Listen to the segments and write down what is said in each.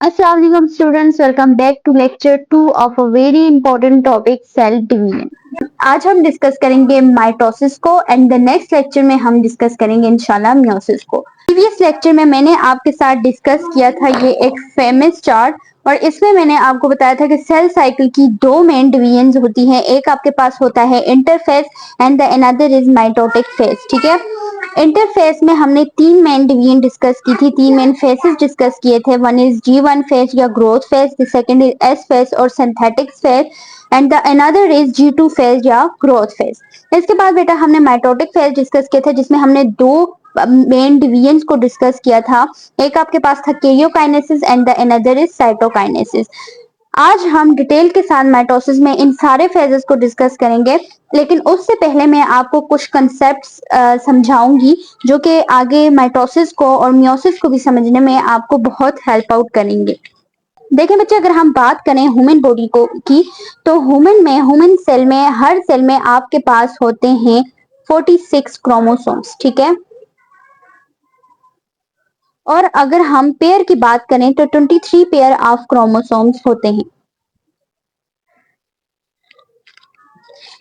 Assalamu alaikum students, welcome back to lecture 2 of a very important topic cell division. आज हम discuss करेंगे mitosis को and the next lecture में हम discuss करेंगे इंशाल्लाह मियोसिस को। प्रीवियस लेक्चर में मैंने आपके साथ डिस्कस किया था ये एक फेमस चार्ट और इसमें मैंने आपको बताया था कि सेल साइकिल की दो मेन डिवीजन होती हैं। एक आपके पास होता है interphase and the another is mitotic phase. ठीक है, इंटरफेज में हमने तीन मेन डिवीजन डिस्कस की थी, तीन मेन फेजेस डिस्कस किए थे। वन इज G1 फेज या growth phase, the second is S phase और synthetic phase and the another is G2 phase या ग्रोथ फेज। इसके बाद बेटा हमने माइटोटिक फेज डिस्कस किए थे जिसमें हमने दो मेन डिवीजन को डिस्कस किया था। एक आपके पास था karyokinesis and the another is cytokinesis. आज हम डिटेल के साथ माइटोसिस में इन सारे फेजेस को डिस्कस करेंगे, लेकिन उससे पहले मैं आपको कुछ कंसेप्ट्स समझाऊंगी जो कि आगे माइटोसिस को और मियोसिस को भी समझने में आपको बहुत हेल्प आउट करेंगे। देखिए बच्चे, अगर हम बात करें ह्यूमन बॉडी को की, तो ह्यूमन सेल में हर सेल में आपके पास होते हैं 46 क्रोमोसोम्स। ठीक है, और अगर हम पेयर की बात करें तो 23 पेयर ऑफ क्रोमोसोम्स होते हैं।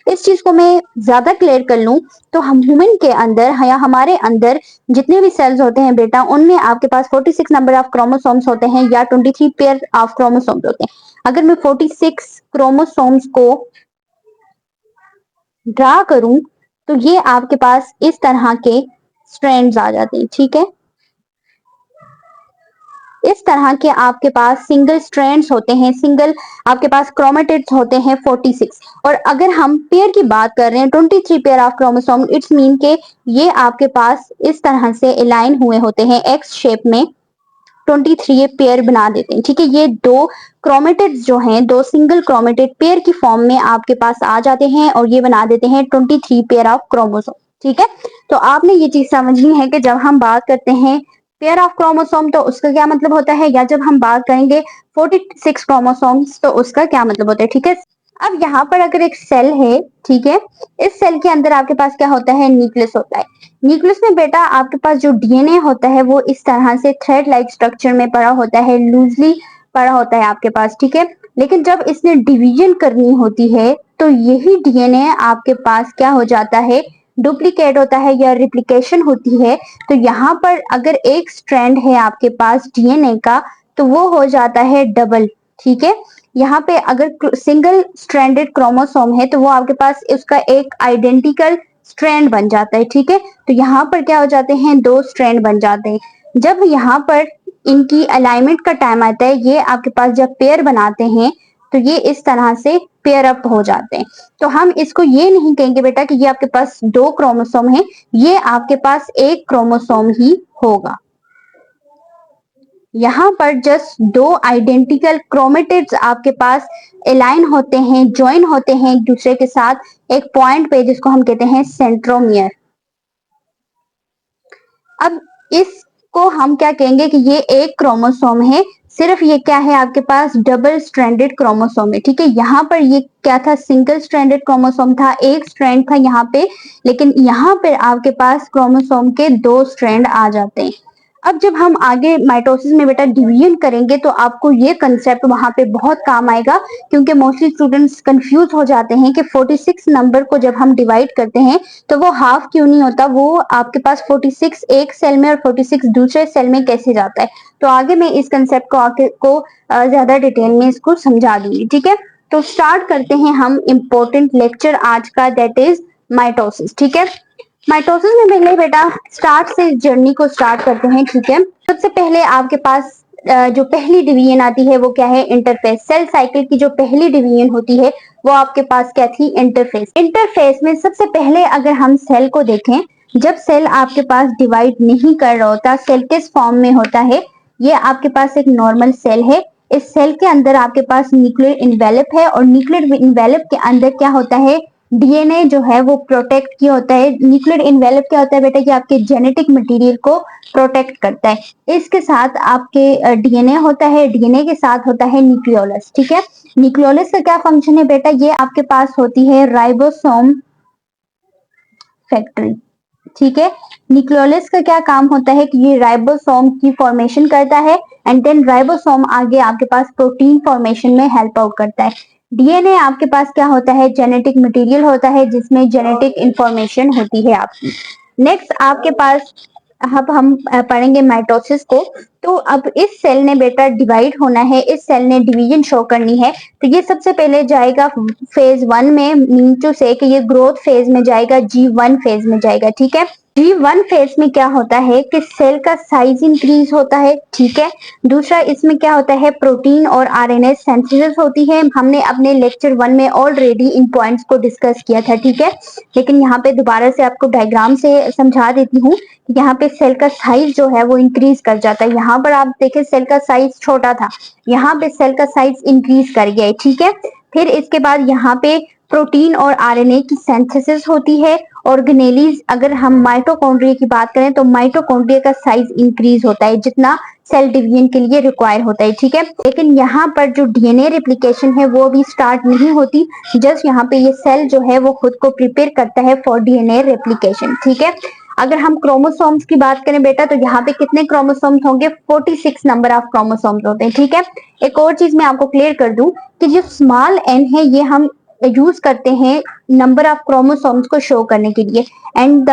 इस चीज को मैं ज्यादा क्लियर कर लूं तो हम ह्यूमन के अंदर या हमारे अंदर जितने भी सेल्स होते हैं बेटा, उनमें आपके पास 46 नंबर ऑफ क्रोमोसोम्स होते हैं या 23 पेयर ऑफ क्रोमोसोम्स होते हैं। अगर मैं 46 क्रोमोसोम्स को ड्रा करूं तो ये आपके पास इस तरह के स्ट्रैंड्स आ जाते हैं। ठीक है, इस तरह के आपके पास सिंगल स्ट्रैंड्स होते हैं, सिंगल आपके पास क्रोमेटिड्स होते हैं 46। और अगर हम पेयर की बात कर रहे हैं 23 pair of chromosome, it's mean के ये आपके पास इस तरह से अलाइन हुए होते हैं एक्स शेप में, 23 पेयर बना देते हैं। ठीक है, ये दो क्रोमेटिड्स जो हैं, दो सिंगल क्रोमेटिड पेयर की फॉर्म में आपके पास आ जाते हैं और ये बना देते हैं 23 पेयर ऑफ क्रोमोसोम। ठीक है, तो आपने ये चीज समझनी है कि जब हम बात करते हैं पेयर ऑफ क्रोमोसोम तो उसका क्या मतलब होता है, या जब हम बात करेंगे 46 क्रोमोसोम्स तो उसका क्या मतलब होता है। ठीक है, अब यहाँ पर अगर एक सेल है, ठीक है, इस सेल के अंदर आपके पास क्या होता है, न्यूक्लियस होता है। न्यूक्लियस में बेटा आपके पास जो डीएनए होता है वो इस तरह से थ्रेड लाइक स्ट्रक्चर में पड़ा होता है, लूजली पड़ा होता है आपके पास। ठीक है, लेकिन जब इसने डिवीजन करनी होती है तो यही डीएनए आपके पास क्या हो जाता है, डुप्लीकेट होता है या रिप्लिकेशन होती है। तो यहाँ पर अगर एक स्ट्रैंड है आपके पास डीएनए का तो वो हो जाता है डबल। ठीक है, यहाँ पे अगर सिंगल स्ट्रैंडेड क्रोमोसोम है तो वो आपके पास उसका एक आइडेंटिकल स्ट्रैंड बन जाता है। ठीक है, तो यहाँ पर क्या हो जाते हैं, दो स्ट्रैंड बन जाते हैं। जब यहाँ पर इनकी अलाइनमेंट का टाइम आता है, ये आपके पास जब पेयर बनाते हैं तो ये इस तरह से पेयर अप हो जाते हैं। तो हम इसको ये नहीं कहेंगे बेटा कि ये आपके पास दो क्रोमोसोम है, ये आपके पास एक क्रोमोसोम ही होगा। यहाँ पर जस्ट दो आइडेंटिकल क्रोमेटिड्स आपके पास अलाइन होते हैं, ज्वाइन होते हैं एक दूसरे के साथ एक पॉइंट पे जिसको हम कहते हैं सेंट्रोमियर। अब इसको हम क्या कहेंगे कि ये एक क्रोमोसोम है, सिर्फ ये क्या है आपके पास डबल स्ट्रैंडेड क्रोमोसोम है। ठीक है, यहाँ पर ये क्या था, सिंगल स्ट्रैंडेड क्रोमोसोम था, एक स्ट्रैंड था यहाँ पे, लेकिन यहाँ पे आपके पास क्रोमोसोम के दो स्ट्रैंड आ जाते हैं। अब जब हम आगे माइटोसिस में बेटा डिवीजन करेंगे तो आपको ये कंसेप्ट वहां पे बहुत काम आएगा, क्योंकि मोस्टली स्टूडेंट्स कंफ्यूज हो जाते हैं कि 46 नंबर को जब हम डिवाइड करते हैं तो वो हाफ क्यों नहीं होता, वो आपके पास 46 एक सेल में और 46 दूसरे सेल में कैसे जाता है। तो आगे मैं इस कंसेप्ट को आगे को ज्यादा डिटेल में इसको समझा दूंगी। ठीक है, तो स्टार्ट करते हैं हम इम्पोर्टेंट लेक्चर आज का, दैट इज माइटोसिस। ठीक है, माइटोसिस में पहले बेटा स्टार्ट से जर्नी को स्टार्ट करते हैं। ठीक है, सबसे पहले आपके पास जो पहली डिवीजन आती है वो क्या है, इंटरफेस। सेल साइकिल की जो पहली डिवीजन होती है वो आपके पास क्या थी, इंटरफेस। इंटरफेस में सबसे पहले अगर हम सेल को देखें, जब सेल आपके पास डिवाइड नहीं कर रहा होता, सेल किस फॉर्म में होता है, ये आपके पास एक नॉर्मल सेल है। इस सेल के अंदर आपके पास न्यूक्लियर इन्वेलप है और न्यूक्लियर इन्वेलप के अंदर क्या होता है, डीएनए जो है वो प्रोटेक्ट किया होता है। न्यूक्लियर इन्वेलप क्या होता है बेटा, कि आपके जेनेटिक मटेरियल को प्रोटेक्ट करता है। इसके साथ आपके डीएनए होता है, डीएनए के साथ होता है न्यूक्लियोलस। ठीक है, न्यूक्लियोलस का क्या फंक्शन है बेटा, ये आपके पास होती है राइबोसोम फैक्ट्री। ठीक है। न्यूक्लियोलस का क्या काम होता है कि ये राइबोसोम की फॉर्मेशन करता है एंड देन राइबोसोम आगे आपके पास प्रोटीन फॉर्मेशन में हेल्प आउट करता है। डीएनए आपके पास क्या होता है, जेनेटिक मटेरियल होता है जिसमें जेनेटिक इंफॉर्मेशन होती है आपकी। नेक्स्ट आपके पास अब हम पढ़ेंगे माइटोसिस को। तो अब इस सेल ने बेटा डिवाइड होना है, इस सेल ने डिवीजन शो करनी है, तो ये सबसे पहले जाएगा फेज 1 में, मीन टू से कि ये ग्रोथ फेज में जाएगा, G1 फेज में जाएगा। ठीक है। G1 फेज में क्या होता है कि सेल का साइज इंक्रीज होता है। ठीक है। दूसरा इसमें क्या होता है, प्रोटीन और आरएनए सिंथेसिस होती है। हमने अपने लेक्चर 1 में ऑलरेडी इन पॉइंट्स को डिस्कस किया था। ठीक है। लेकिन यहाँ पे दोबारा से आपको डायग्राम से समझा देती हूँ। यहाँ पे सेल का साइज जो है वो इंक्रीज कर जाता है। यहाँ पर आप देखें सेल का साइज छोटा था, यहाँ पे सेल का साइज इंक्रीज कर गया है। ठीक है। फिर इसके बाद यहाँ पे प्रोटीन और आरएनए की सिंथेसिस होती है। ऑर्गेनेलीज, अगर हम माइटोकॉन्ड्रिया की बात करें तो माइटोकॉन्ड्रिया का साइज इंक्रीज होता है जितना सेल डिवीजन के लिए रिक्वायर होता है। ठीक है। लेकिन यहाँ पर जो डीएनए रेप्लिकेशन है वो भी स्टार्ट नहीं होती, जस्ट यहाँ पे ये सेल जो है वो खुद को प्रिपेयर करता है फॉर डीएनए रेप्लिकेशन। ठीक है। अगर हम क्रोमोसोम्स की बात करें बेटा तो यहाँ पे कितने क्रोमोसोम्स होंगे, 46 नंबर ऑफ क्रोमोसोम्स होते हैं। ठीक है। एक और चीज मैं आपको क्लियर कर दूं कि जो स्मॉल एन है ये हम यूज करते हैं नंबर ऑफ क्रोमोसोम्स को शो करने के लिए, एंड द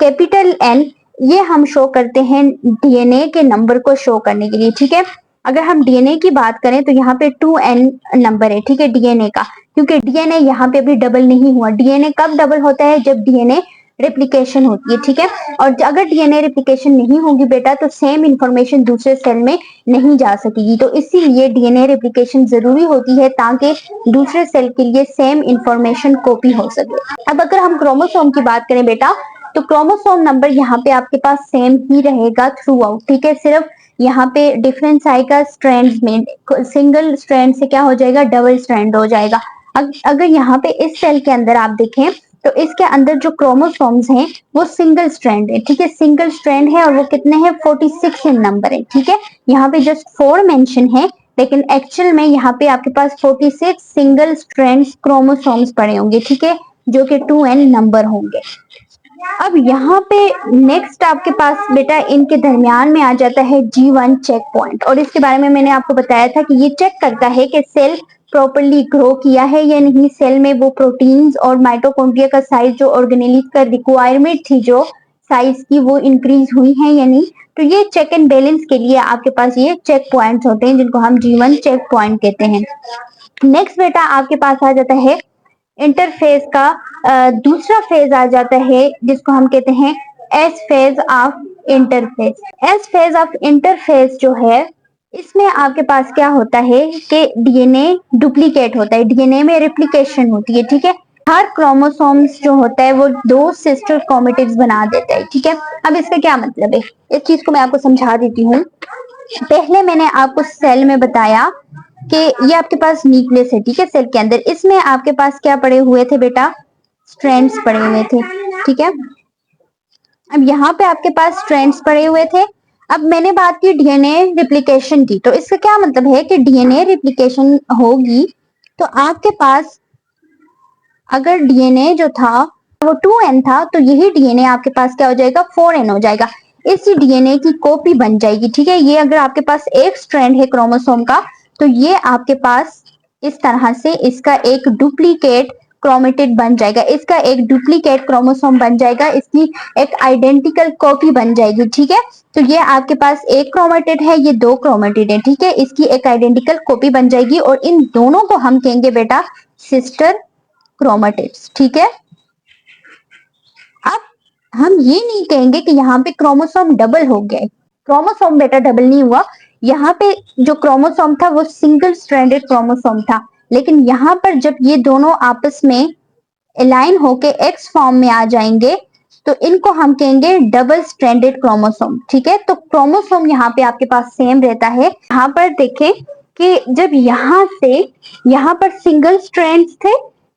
कैपिटल एन ये हम शो करते हैं डीएनए के नंबर को शो करने के लिए। ठीक है। अगर हम डीएनए की बात करें तो यहाँ पे 2n नंबर है। ठीक है, डीएनए का, क्योंकि डीएनए यहाँ पे अभी डबल नहीं हुआ। डीएनए कब डबल होता है, जब डीएनए रेप्लिकेशन होती है। ठीक है। और अगर डीएनए रेप्लिकेशन नहीं होगी बेटा तो सेम इंफॉर्मेशन दूसरे सेल में नहीं जा सकेगी, तो इसीलिए डीएनए रेप्लिकेशन जरूरी होती है ताकि दूसरे सेल के लिए सेम इंफॉर्मेशन कॉपी हो सके। अब अगर हम क्रोमोसोम की बात करें बेटा तो क्रोमोसोम नंबर यहाँ पे आपके पास सेम ही रहेगा थ्रू आउट। ठीक है। सिर्फ यहाँ पे डिफरेंस आएगा स्ट्रैंड्स में, सिंगल स्ट्रैंड से क्या हो जाएगा, डबल स्ट्रैंड हो जाएगा। अगर यहाँ पे इस सेल के अंदर आप देखें तो इसके अंदर जो क्रोमोसोम्स हैं वो सिंगल स्ट्रैंड है। ठीक है, सिंगल स्ट्रैंड है और वो कितने हैं, 46 इन नंबर है। ठीक है। यहाँ पे जस्ट 4 मेंशन है, लेकिन एक्चुअल में यहाँ पे आपके पास 46 सिंगल स्ट्रैंड क्रोमोसोम्स पड़े होंगे। ठीक है, जो कि 2n नंबर होंगे। अब यहाँ पे नेक्स्ट आपके पास बेटा इनके दरमियान में आ जाता है G1 चेक पॉइंट, और इसके बारे में मैंने आपको बताया था कि ये चेक करता है कि सेल प्रॉपरली ग्रो किया है या नहीं, सेल में वो प्रोटीन्स और माइटोकॉन्ड्रिया का साइज जो ऑर्गेनेलिस का रिक्वायरमेंट थी जो साइज की वो इंक्रीज हुई है या नहीं। तो ये चेक एंड बैलेंस के लिए आपके पास ये चेक पॉइंट्स होते हैं जिनको हम G1 चेक पॉइंट कहते हैं। नेक्स्ट बेटा आपके पास आ जाता है इंटरफेज का दूसरा फेज आ जाता है जिसको हम कहते हैं S phase of interphase. S phase of interphase जो है इसमें आपके पास क्या होता है कि डीएनए डुप्लीकेट होता है, डीएनए में रेप्लिकेशन होती है। ठीक है। हर क्रोमोसोम्स जो होता है वो 2 सिस्टर क्रोमेटिड्स बना देता है। ठीक है। अब इसका क्या मतलब है, इस चीज को मैं आपको समझा देती हूँ। पहले मैंने आपको सेल में बताया कि ये आपके पास न्यूक्लियस है। ठीक है, सेल के अंदर इसमें आपके पास क्या पड़े हुए थे बेटा, स्ट्रैंड्स पड़े हुए थे। ठीक है। अब यहाँ पे आपके पास स्ट्रैंड्स पड़े हुए थे। अब मैंने बात की डीएनए रिप्लिकेशन की, तो इसका क्या मतलब है कि डीएनए रिप्लिकेशन होगी तो आपके पास अगर डीएनए जो था वो 2n था तो यही डीएनए आपके पास क्या हो जाएगा, 4n हो जाएगा। इसी डीएनए की कॉपी बन जाएगी। ठीक है। ये अगर आपके पास एक स्ट्रैंड है क्रोमोसोम का तो ये आपके पास इस तरह से इसका एक डुप्लीकेट क्रोमेटिड बन जाएगा, इसका एक डुप्लीकेट क्रोमोसोम बन जाएगा, इसकी एक आइडेंटिकल कॉपी बन जाएगी। ठीक है। तो ये आपके पास एक क्रोमेटिड है, ये 2 क्रोमेटिड है। ठीक है। इसकी एक आइडेंटिकल कॉपी बन जाएगी और इन दोनों को हम कहेंगे बेटा सिस्टर क्रोमेटिड्स। ठीक है। अब हम ये नहीं कहेंगे कि यहाँ पे क्रोमोसोम डबल हो गया, क्रोमोसोम बेटा डबल नहीं हुआ। यहाँ पे जो क्रोमोसोम था वो सिंगल स्ट्रैंडेड क्रोमोसोम था, लेकिन यहाँ पर जब ये दोनों आपस में अलाइन होके एक्स फॉर्म में आ जाएंगे तो इनको हम कहेंगे डबल स्ट्रैंडेड क्रोमोसोम। ठीक है। तो क्रोमोसोम यहाँ पे आपके पास सेम रहता है। यहाँ पर देखें कि जब यहाँ से यहाँ पर सिंगल स्ट्रैंड्स थे,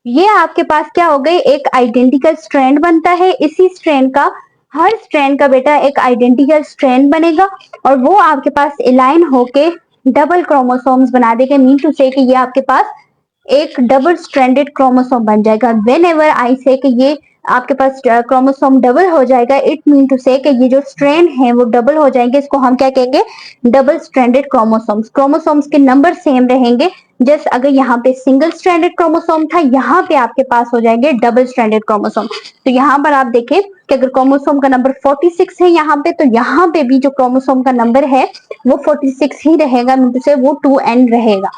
ये आपके पास क्या हो गए, एक आइडेंटिकल स्ट्रैंड बनता है। इसी स्ट्रैंड का हर स्ट्रैंड का बेटा एक आइडेंटिकल स्ट्रैंड बनेगा और वो आपके पास अलाइन होके डबल क्रोमोसोम्स बना देगा। मीन टू से कि ये आपके पास एक डबल स्ट्रैंडेड क्रोमोसोम बन जाएगा। वेन एवर आई से कि ये आपके पास क्रोमोसोम डबल हो जाएगा, इट मीन टू से कि ये जो स्ट्रैंड है वो डबल हो जाएंगे, इसको हम क्या कहेंगे, डबल स्ट्रैंडेड क्रोमोसोम्स। क्रोमोसोम्स के नंबर सेम रहेंगे, जस्ट अगर यहाँ पे सिंगल स्ट्रैंडेड क्रोमोसोम था, यहाँ पे आपके पास हो जाएंगे डबल स्ट्रैंडेड क्रोमोसोम। तो यहाँ पर आप देखें कि अगर क्रोमोसोम का नंबर 46 है यहाँ पे, तो यहाँ पे भी जो क्रोमोसोम का नंबर है वो 46 ही रहेगा, मीन टू से वो 2n रहेगा।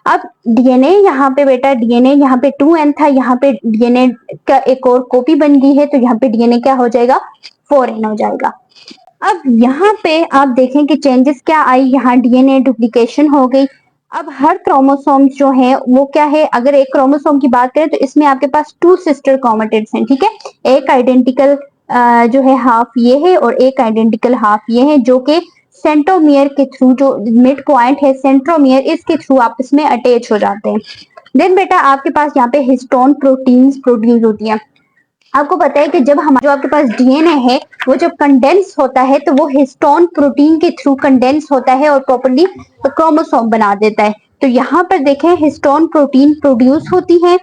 अब डीएनए यहाँ पे बेटा, डीएनए यहाँ पे 2n था, यहाँ पे डीएनए का एक और कॉपी बन गई है, तो यहाँ पे डीएनए क्या हो जाएगा, 4n हो जाएगा। अब यहाँ पे आप देखें कि चेंजेस क्या आई, यहाँ डीएनए डुप्लीकेशन हो गई। अब हर क्रोमोसोम जो है वो क्या है, अगर एक क्रोमोसोम की बात करें तो इसमें आपके पास 2 सिस्टर क्रोमेटिड्स हैं, ठीक है। एक आइडेंटिकल जो है हाफ ये है और एक आइडेंटिकल हाफ ये है, जो कि सेंट्रोमियर के थ्रू, जो मिड पॉइंट है सेंट्रोमियर, इसके थ्रू आपस में अटैच हो जाते हैं। देन बेटा आपके पास यहाँ पे हिस्टोन प्रोटीन्स प्रोड्यूस होती है। आपको पता है कि जब हमारा जो आपके पास डीएनए है वो जब कंडेंस होता है तो वो हिस्टोन प्रोटीन के थ्रू कंडेंस होता है और प्रॉपर्ली क्रोमोसोम बना देता है। तो यहाँ पर देखें हिस्टोन प्रोटीन प्रोड्यूस होती है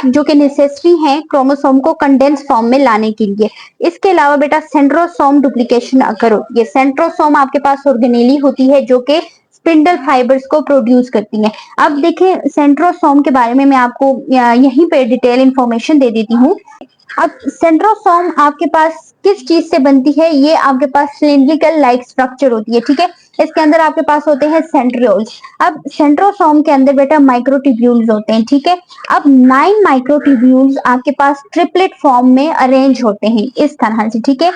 जो कि नेसेसरी है क्रोमोसोम को कंडेंस फॉर्म में लाने के लिए। इसके अलावा बेटा सेंट्रोसोम डुप्लीकेशन अकर होती है। सेंट्रोसोम आपके पास ऑर्गेनेली होती है जो कि स्पिंडल फाइबर्स को प्रोड्यूस करती है। अब देखें सेंट्रोसोम के बारे में मैं आपको यहीं पे डिटेल इंफॉर्मेशन दे देती हूँ। अब सेंट्रोसोम आपके पास किस चीज से बनती है, ये आपके पास सिलिंड्रिकल लाइक स्ट्रक्चर होती है, ठीक है। इसके अंदर आपके पास होते हैं सेंट्रियोल्स। अब सेंट्रोसोम के अंदर बेटा माइक्रोट्यूब्यूल्स होते हैं, ठीक है। अब 9 माइक्रोट्यूब्यूल्स आपके पास ट्रिपलेट फॉर्म में अरेंज होते हैं इस तरह से, ठीक है।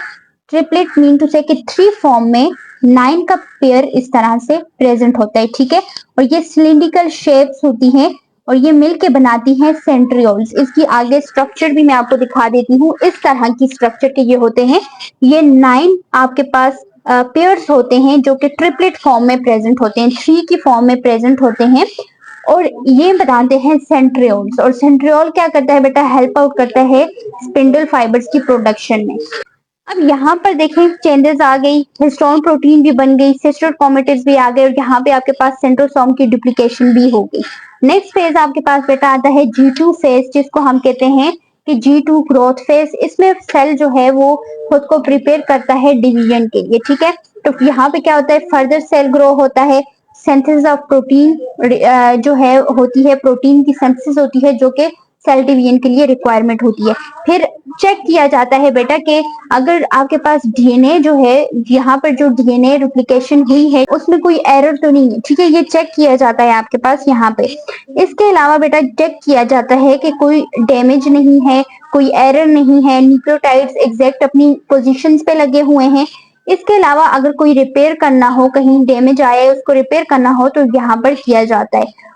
ट्रिपलेट मीन टू से कि 3 फॉर्म में 9 का पेयर इस तरह से प्रेजेंट होता है, ठीक है। और ये सिलिंड्रिकल शेप्स होती हैं और ये मिलके बनाती हैं सेंट्रियोल्स। इसकी आगे स्ट्रक्चर भी मैं आपको दिखा देती हूँ, इस तरह की स्ट्रक्चर के ये होते हैं। ये 9 आपके पास पेयर्स होते हैं जो कि ट्रिपलेट फॉर्म में प्रेजेंट होते हैं, 3 की फॉर्म में प्रेजेंट होते हैं और ये बनाते हैं सेंट्रियोल्स। और सेंट्रियोल क्या करता है बेटा, हेल्प आउट करता है स्पिंडल फाइबर्स की प्रोडक्शन में। अब यहाँ पर देखें चेंजेस आ गई, हिस्टोन प्रोटीन भी बन गई, सिस्टर क्रोमेटिड्स भी आ गए और यहाँ पे आपके पास सेंट्रोसोम की डुप्लीकेशन भी हो गई। नेक्स्ट फेज आपके पास बेटा आता है G2 फेज, जिसको हम कहते हैं कि G2 ग्रोथ फेज। इसमें सेल जो है वो खुद को प्रिपेयर करता है डिवीजन के लिए, ठीक है। तो यहाँ पे क्या होता है, फर्दर सेल ग्रो होता है, सिंथेसिस ऑफ प्रोटीन जो है होती है, प्रोटीन की सिंथेसिस होती है जो कि सेल डिवीजन के लिए रिक्वायरमेंट होती है। फिर चेक किया जाता है बेटा कि अगर आपके पास डीएनए जो है, यहाँ पर जो डीएनए डुप्लीकेशन हुई है उसमें कोई एरर तो नहीं है, ठीक है। ये चेक किया जाता है आपके पास यहाँ पे। इसके अलावा बेटा चेक किया जाता है कि कोई डैमेज नहीं है, कोई एरर नहीं है, न्यूक्लियोटाइड्स एग्जैक्ट अपनी पोजीशंस पे लगे हुए हैं। इसके अलावा अगर कोई रिपेयर करना हो, कहीं डैमेज आया है उसको रिपेयर करना हो, तो यहाँ पर किया जाता है।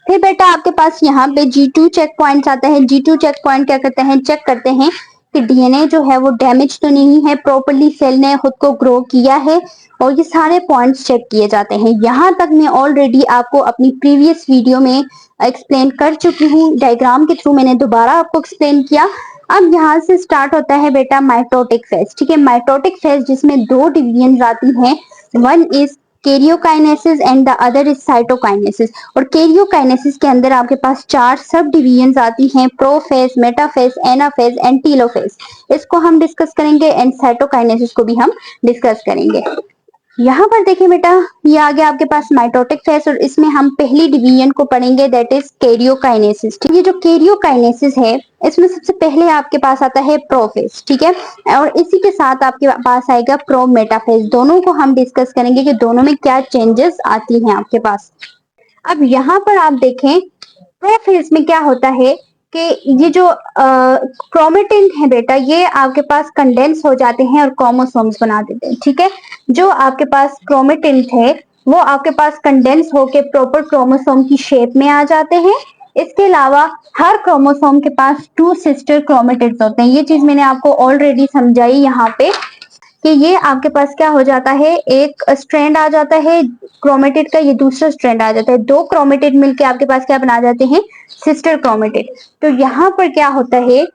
फिर बेटा आपके पास यहाँ पे G2 चेक पॉइंट आता है। G2 चेक पॉइंट क्या करते हैं, चेक करते हैं कि डीएनए जो है वो डैमेज तो नहीं है, प्रॉपर्ली सेल ने खुद को ग्रो किया है, और ये सारे पॉइंट्स चेक किए जाते हैं। यहाँ तक मैं ऑलरेडी आपको अपनी प्रीवियस वीडियो में एक्सप्लेन कर चुकी हूँ, डायग्राम के थ्रू मैंने दोबारा आपको एक्सप्लेन किया। अब यहाँ से स्टार्ट होता है बेटा माइटोटिक फेज, ठीक है। माइटोटिक फेज जिसमें 2 डिवीजन आती हैं, one is karyokinesis and the other is cytokinesis. और कैरियोकाइनेसिस के अंदर आपके पास 4 सब डिवीजन आती हैं, prophase, metaphase, anaphase and telophase. इसको हम डिस्कस करेंगे एंड साइटोकाइनेसिस को भी हम डिस्कस करेंगे। यहाँ पर देखिए बेटा, ये आ गया आपके पास माइटोटिक फेज और इसमें हम पहली डिवीजन को पढ़ेंगे, दैट इज कैरियोकाइनेसिस। ये जो कैरियोकाइनेसिस है इसमें सबसे पहले आपके पास आता है प्रोफेज, ठीक है। और इसी के साथ आपके पास आएगा प्रोमेटाफेज। दोनों को हम डिस्कस करेंगे कि दोनों में क्या चेंजेस आती हैं आपके पास। अब यहाँ पर आप देखें प्रोफेज में क्या होता है कि ये जो क्रोमेटिन है बेटा, ये आपके पास कंडेंस हो जाते हैं और क्रोमोसोम्स बना देते हैं, ठीक है। जो आपके पास क्रोमेटिन थे वो आपके पास कंडेंस होके प्रॉपर क्रोमोसोम की शेप में आ जाते हैं। इसके अलावा हर क्रोमोसोम के पास 2 सिस्टर क्रोमेटिड्स होते हैं। ये चीज मैंने आपको ऑलरेडी समझाई यहाँ पे कि ये आपके पास क्या हो जाता है, एक स्ट्रैंड आ जाता है क्रोमेटिड का, ये दूसरा स्ट्रैंड आ जाता है। 2 क्रोमेटिड मिलके आपके पास क्या बना जाते हैं, सिस्टर क्रोमेटिड। तो यहाँ पर क्या होता है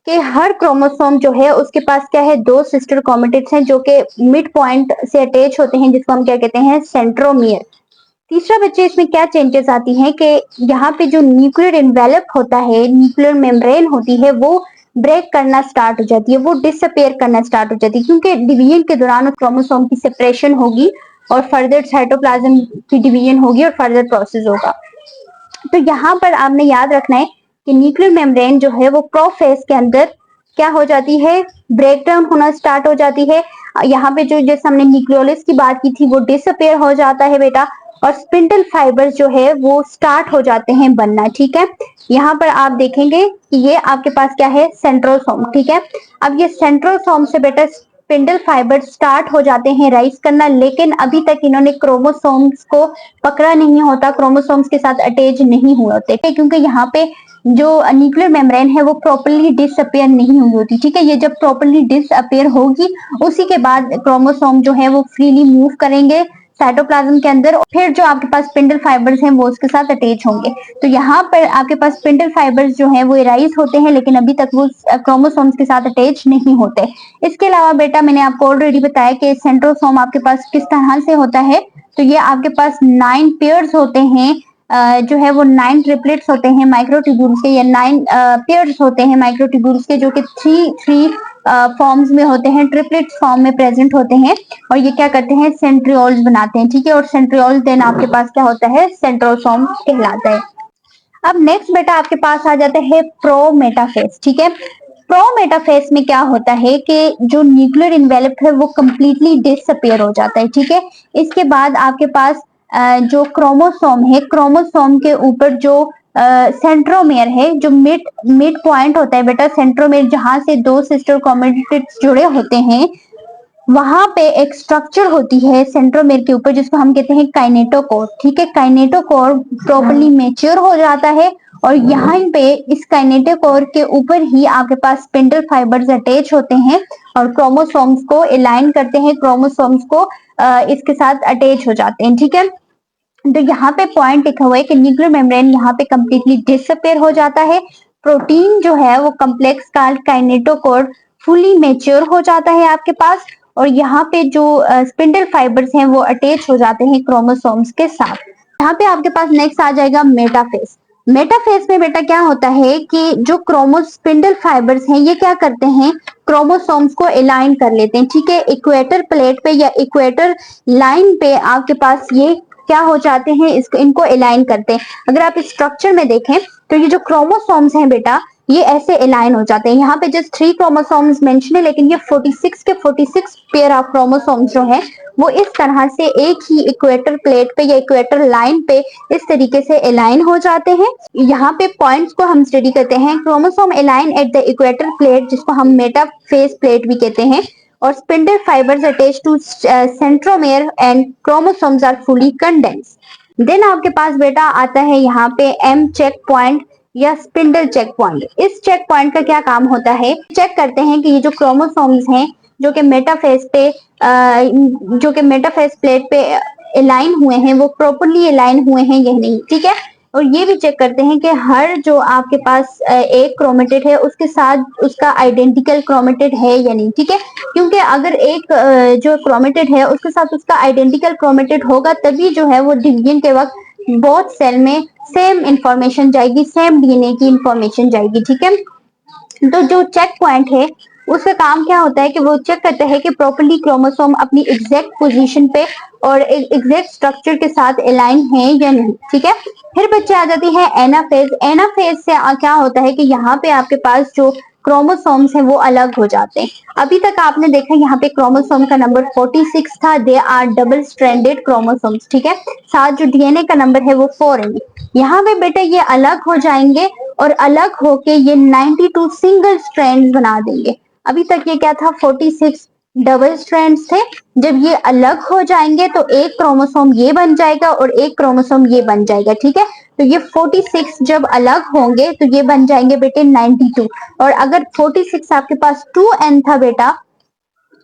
कि हर क्रोमोसोम जो है उसके पास क्या है, 2 सिस्टर क्रोमेटिड्स हैं जो कि मिड पॉइंट से अटैच होते हैं, जिसको हम क्या कहते हैं, सेंट्रोमियर। तीसरा बच्चे इसमें क्या चेंजेस आती हैं कि यहाँ पे जो न्यूक्लियर एनवेलप होता है, न्यूक्लियर मेम्ब्रेन होती है, वो ब्रेक करना स्टार्ट हो जाती है, वो डिसअपेयर करना स्टार्ट हो जाती है, क्योंकि डिवीजन के दौरान क्रोमोसोम की सेपरेशन होगी और फर्दर साइटोप्लाज्म की डिवीजन होगी और फर्दर प्रोसेस होगा। तो यहाँ पर आपने याद रखना है कि न्यूक्लियर मेम्ब्रेन जो है वो प्रोफेज के अंदर क्या हो जाती है, ब्रेक डाउन होना स्टार्ट हो जाती है। यहाँ पे जो जैसे हमने न्यूक्लियोलस की बात की थी वो डिसअपेयर हो जाता है बेटा, और स्पिंडल फाइबर्स जो है वो स्टार्ट हो जाते हैं बनना। ठीक है, यहाँ पर आप देखेंगे कि ये आपके पास क्या है, सेंट्रोसोम। ठीक है, अब ये सेंट्रोसोम से बेटा स्पिंडल फाइबर स्टार्ट हो जाते हैं राइज करना, लेकिन अभी तक इन्होंने क्रोमोसोम्स को पकड़ा नहीं होता, क्रोमोसोम्स के साथ अटैच नहीं हुए होते, क्योंकि यहाँ पे जो न्यूक्लियर मेम्ब्रेन है वो प्रॉपर्ली डिसअपेयर नहीं हुई होती। ठीक है, ये जब प्रॉपर्ली डिसअपेयर होगी उसी के बाद क्रोमोसोम जो है वो फ्रीली मूव करेंगे साइटोप्लाज्म के अंदर, और फिर जो आपके पास स्पिंडल फाइबर्स हैं वो उसके साथ अटैच होंगे। तो यहाँ पर आपके पास स्पिंडल फाइबर्स जो हैं वो एराइज होते हैं, लेकिन अभी तक वो क्रोमोसोम्स के साथ अटैच नहीं होते। इसके अलावा बेटा मैंने आपको ऑलरेडी बताया कि सेंट्रोसोम आपके पास किस तरह से होता है। तो ये आपके पास 9 पेयर्स होते हैं, जो है वो 9 ट्रिपलेट्स होते हैं माइक्रोट्यूब्यूल्स के, या 9 पेयर्स होते हैं माइक्रोट्यूब्यूल्स के, जो कि थ्री फॉर्म्स में होते हैं, ट्रिपलेट फॉर्म में प्रेजेंट होते हैं, और ये क्या करते हैं, सेंट्रियोल्स बनाते हैं। ठीक है, और सेंट्रियोल देन आपके पास क्या होता है, सेंट्रोसोम कहलाता है। अब नेक्स्ट बेटा आपके पास आ जाता है प्रोमेटाफेज। ठीक है, प्रोमेटाफेज में क्या होता है कि जो न्यूक्लियर इन्वेलप है वो कंप्लीटली डिसअपेयर हो जाता है। ठीक है, इसके बाद आपके पास जो क्रोमोसोम है, क्रोमोसोम के ऊपर जो सेंट्रोमेयर है, जो मिड मिड पॉइंट होता है बेटा, सेंट्रोमेयर जहां से दो सिस्टर क्रोमेटिड्स जुड़े होते हैं, वहां पे एक स्ट्रक्चर होती है सेंट्रोमेयर के ऊपर जिसको हम कहते हैं काइनेटोकोर। ठीक है, काइनेटोकोर प्रॉपर्ली मैच्योर हो जाता है, और यहाँ पे इस काइनेटोकोर के ऊपर ही आपके पास स्पिंडल फाइबर्स अटैच होते हैं और क्रोमोसोम्स को अलाइन करते हैं, क्रोमोसोम्स को इसके साथ अटैच हो जाते हैं। ठीक है, तो यहाँ पे पॉइंट लिखा हुआ है कि न्यूक्लियर मेम्ब्रेन यहाँ पे कंप्लीटली डिसअपेयर हो जाता है, प्रोटीन जो है वो complex called kinetochore fully mature हो जाता है आपके पास, और यहाँ पे जो स्पिंडल फाइबर्स हैं वो अटैच हो जाते हैं क्रोमोसोम्स के साथ। यहाँ पे आपके पास नेक्स्ट आ जाएगा मेटाफेज। मेटाफेज में बेटा क्या होता है कि जो स्पिंडल फाइबर्स हैं ये क्या करते हैं, क्रोमोसोम्स को अलाइन कर लेते हैं। ठीक है, इक्वेटर प्लेट पे या इक्वेटर लाइन पे आपके पास ये क्या हो जाते हैं, इसको इनको अलाइन करते हैं। अगर आप इस स्ट्रक्चर में देखें तो ये जो क्रोमोसोम्स हैं बेटा ये ऐसे अलाइन हो जाते हैं। यहाँ पे जस्ट 3 क्रोमोसोम्स मेंशन है, लेकिन ये 46 के 46 पेयर ऑफ क्रोमोसोम्स जो है वो इस तरह से एक ही इक्वेटर प्लेट पे या इक्वेटर लाइन पे इस तरीके से अलाइन हो जाते हैं। यहाँ पे पॉइंट्स को हम स्टडी करते हैं, chromosome align at the equator plate जिसको हम मेटाफेज प्लेट भी कहते हैं, और spindle fibres attach to centromere and chromosomes are fully condensed. Then आपके पास बेटा आता है यहाँ पे एम चेक पॉइंट या स्पिंडल चेक पॉइंट। इस चेक पॉइंट का क्या काम होता है, चेक करते हैं कि ये जो क्रोमोसोम्स हैं जो कि मेटाफेज प्लेट पे अलाइन हुए हैं वो प्रॉपर्ली अलाइन हुए हैं या नहीं। ठीक है, और ये भी चेक करते हैं कि हर जो आपके पास एक क्रोमेटिड है उसके साथ उसका आइडेंटिकल क्रोमेटिड है या नहीं। ठीक है, क्योंकि अगर एक जो क्रोमेटिड है उसके साथ उसका आइडेंटिकल क्रोमेटिड होगा तभी जो है वो डिवीजन के वक्त बोथ सेल में सेम इंफॉर्मेशन जाएगी, सेम डीएनए की इंफॉर्मेशन जाएगी। ठीक है, तो जो चेक पॉइंट है उसका काम क्या होता है कि वो चेक करता है कि प्रॉपर्ली क्रोमोसोम अपनी एग्जैक्ट पोजीशन पे और एग्जैक्ट स्ट्रक्चर के साथ अलाइन है या नहीं। ठीक है, फिर बच्चे आ जाती है एनाफेज। एनाफेज से क्या होता है कि यहाँ पे आपके पास जो क्रोमोसोम्स हैं वो अलग हो जाते हैं। अभी तक आपने देखा यहाँ पे क्रोमोसोम का नंबर 46 था, they are double stranded chromosomes. ठीक है, साथ जो डीएनए का नंबर है वो 4 है। यहाँ पे बेटा ये अलग हो जाएंगे और अलग होके ये 92 सिंगल स्ट्रैंड्स बना देंगे। अभी तक ये क्या था, 46 डबल स्ट्रैंड्स थे। जब ये अलग हो जाएंगे तो एक क्रोमोसोम ये बन जाएगा और एक क्रोमोसोम ये बन जाएगा। ठीक है, तो ये 46 जब अलग होंगे तो ये बन जाएंगे बेटे 92, और अगर 46 आपके पास 2n था बेटा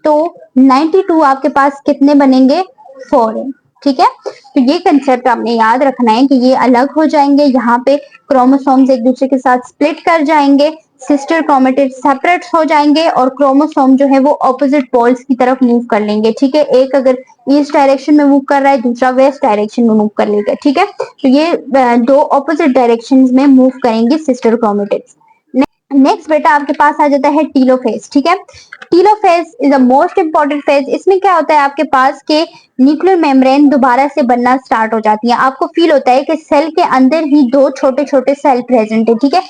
तो 92 आपके पास कितने बनेंगे, 4n। ठीक है, तो ये कंसेप्ट आपने याद रखना है कि ये अलग हो जाएंगे, यहाँ पे क्रोमोसोम्स एक दूसरे के साथ स्प्लिट कर जाएंगे, सिस्टर क्रोमेटिड सेपरेट हो जाएंगे और क्रोमोसोम जो है वो ऑपोजिट पोल्स की तरफ मूव कर लेंगे। ठीक है, एक अगर ईस्ट डायरेक्शन में मूव कर रहा है दूसरा वेस्ट डायरेक्शन में मूव कर लेगा। ठीक है, तो ये दो ऑपोजिट डायरेक्शंस में मूव करेंगे सिस्टर क्रोमेटिड्स। नेक्स्ट बेटा आपके पास आ जाता है टीलोफेज। ठीक है, telophase is the most important phase. इसमें क्या होता है आपके पास के न्यूक्लियर मेम्ब्रेन दोबारा से बनना स्टार्ट हो जाती है। आपको फील होता है कि सेल के अंदर ही दो छोटे छोटे सेल प्रेजेंट है। ठीक है,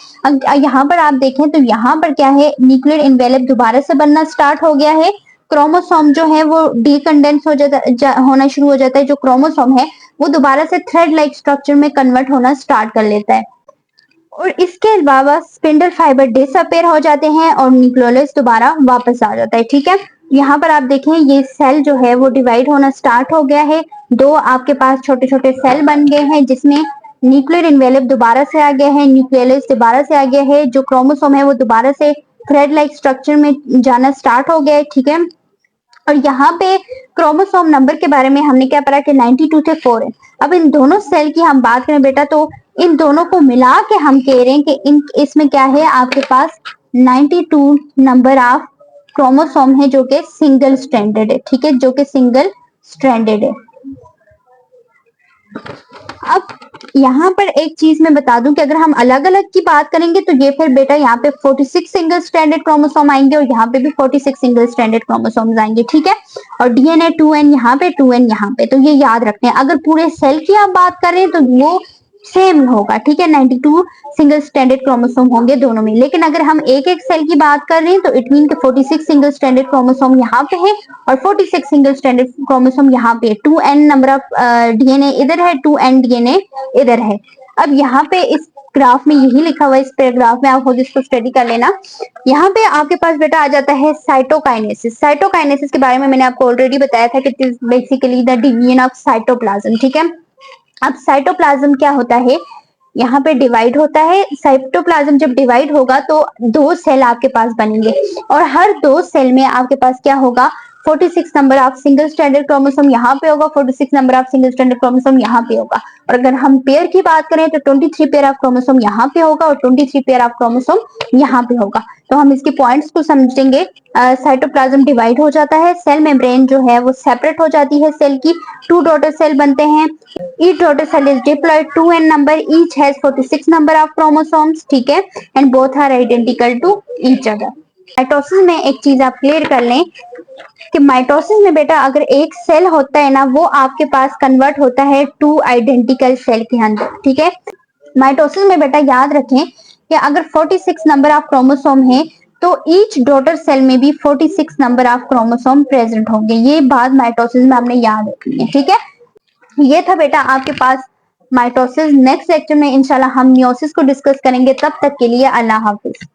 यहाँ पर आप देखें तो यहाँ पर क्या है, न्यूक्लियर इन्वेलप दोबारा से बनना स्टार्ट हो गया है। क्रोमोसोम जो है वो डीकंडेंस होना शुरू हो जाता है। जो क्रोमोसोम है वो दोबारा से थ्रेड लाइक स्ट्रक्चर में कन्वर्ट होना स्टार्ट कर लेता है। और इसके अलावा स्पिंडल फाइबर डिसअपेयर हो जाते हैं और न्यूक्लियोलस दोबारा वापस आ जाता है। ठीक है, यहाँ पर आप देखें ये सेल जो है वो डिवाइड होना स्टार्ट हो गया है। दो आपके पास छोटे छोटे सेल बन गए हैं जिसमें न्यूक्लियर इन्वेलप दोबारा से आ गया है, न्यूक्लियोलस दोबारा से आ गया है। जो क्रोमोसोम है वो दोबारा से थ्रेड लाइक स्ट्रक्चर में जाना स्टार्ट हो गया है। ठीक है, और यहाँ पे क्रोमोसोम नंबर के बारे में हमने क्या पढ़ा कि 92 थे 4 है। अब इन दोनों सेल की हम बात करें बेटा तो इन दोनों को मिला के हम कह रहे हैं कि इसमें क्या है आपके पास 92 नंबर ऑफ क्रोमोसोम है जो कि सिंगल स्ट्रैंडेड है। ठीक है, जो कि सिंगल स्ट्रैंडेड है। अब यहाँ पर एक चीज मैं बता दूं कि अगर हम अलग अलग की बात करेंगे तो ये फिर बेटा यहाँ पे 46 सिंगल स्ट्रैंडेड क्रोमोसोम आएंगे और यहाँ पे भी 46 सिंगल स्ट्रैंडेड क्रोमोसोम्स आएंगे। ठीक है, और डीएनए 2n यहाँ पे 2n यहाँ पे, तो ये याद रखते हैं। अगर पूरे सेल की आप बात करें तो वो सेम होगा। ठीक है, 92 सिंगल स्ट्रैंडेड क्रोमोसोम होंगे दोनों में। लेकिन अगर हम एक एक सेल की बात कर रहे हैं तो इट मीन के 46 सिंगल स्ट्रैंडेड क्रोमोसोम यहाँ पे है और 46 सिंगल स्ट्रैंडेड क्रोमोसोम यहाँ पे। 2n नंबर ऑफ डीएनए इधर है, 2n डीएनए इधर है। अब यहाँ पे इस ग्राफ में यही लिखा हुआ है, इस पैराग्राफ में आप खुद इसको स्टडी कर लेना। यहाँ पे आपके पास बेटा आ जाता है साइटोकाइनेसिस। साइटोकाइनेसिस के बारे में मैंने आपको ऑलरेडी बताया था कि basically the division of cytoplasm. ठीक है, अब साइटोप्लाज्म क्या होता है, यहाँ पे डिवाइड होता है। साइटोप्लाज्म जब डिवाइड होगा तो दो सेल आपके पास बनेंगे और हर दो सेल में आपके पास क्या होगा, 46 number of single stranded chromosome यहाँ पे होगा, 46 number of single stranded chromosome यहाँ पे होगा। और अगर हम पेयर की बात करें तो 23 पेयर ऑफ क्रोमोसोम यहाँ पे होगा और 23 पेयर ऑफ क्रोमोसोम यहाँ पे होगा। तो हम इसके पॉइंट्स को समझेंगे। साइटोप्लाज्म डिवाइड हो जाता है, सेल मेम्ब्रेन जो है वो सेपरेट हो जाती है, सेल की 2 डॉटर सेल बनते हैं। Each daughter cell is diploid 2n number, each has 46 number of chromosomes। ठीक है, and both are identical to each other। Mitosis में एक चीज आप क्लियर कर लें कि माइटोसिस में बेटा अगर एक सेल होता है ना वो आपके पास कन्वर्ट होता है 2 आइडेंटिकल सेल के अंदर। ठीक है, माइटोसिस में बेटा याद रखें कि अगर 46 नंबर ऑफ क्रोमोसोम है तो ईच डॉटर सेल में भी 46 नंबर ऑफ क्रोमोसोम प्रेजेंट होंगे। ये बात माइटोसिस में आपने याद रखनी है। ठीक है, ये था बेटा आपके पास माइटोसिस। नेक्स्ट लेक्चर में इंशाल्लाह हम मियोसिस को डिस्कस करेंगे। तब तक के लिए अल्लाह हाफिज।